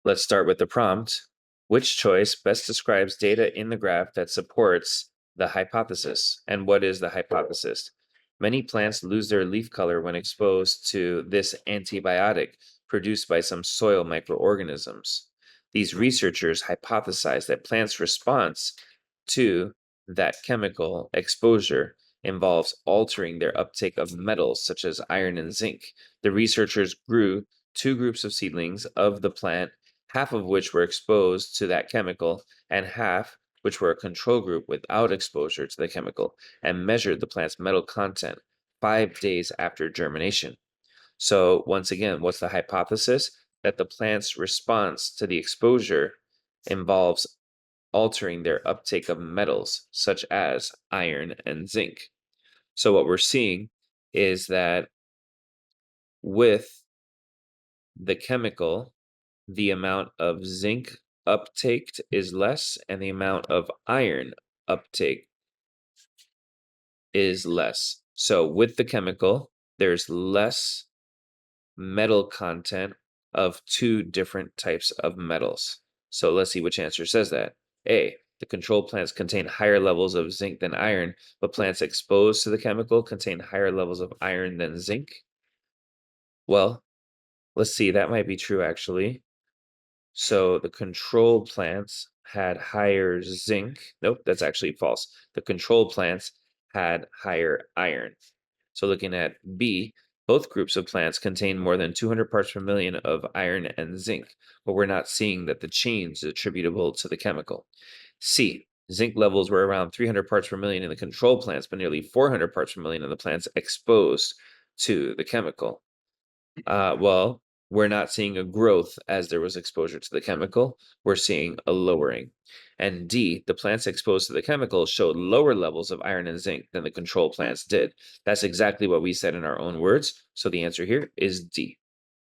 Let's start with the prompt. Which choice best describes data in the graph that supports the hypothesis? And what is the hypothesis? Many plants lose their leaf color when exposed to this antibiotic produced by some soil microorganisms. These researchers hypothesize that plants' response to that chemical exposure involves altering their uptake of metals such as iron and zinc. The researchers grew two groups of seedlings of the plant, half of which were exposed to that chemical, and half which were a control group without exposure to the chemical, and measured the plant's metal content 5 days after germination. So, once again, what's the hypothesis? That the plant's response to the exposure involves altering their uptake of metals such as iron and zinc. So, what we're seeing is that with the chemical, the amount of zinc uptake is less and the amount of iron uptake is less. So with the chemical, there's less metal content of two different types of metals. So let's see which answer says that. A, the control plants contain higher levels of zinc than iron, but plants exposed to the chemical contain higher levels of iron than zinc. Well, let's see, that might be true actually. So the control plants had higher zinc. Nope, that's actually false. The control plants had higher iron. So looking at B, both groups of plants contain more than 200 parts per million of iron and zinc, but we're not seeing that the change is attributable to the chemical. C, zinc levels were around 300 parts per million in the control plants, but nearly 400 parts per million in the plants exposed to the chemical. Well, we're not seeing a growth as there was exposure to the chemical. We're seeing a lowering. And D, the plants exposed to the chemical showed lower levels of iron and zinc than the control plants did. That's exactly what we said in our own words. So the answer here is D.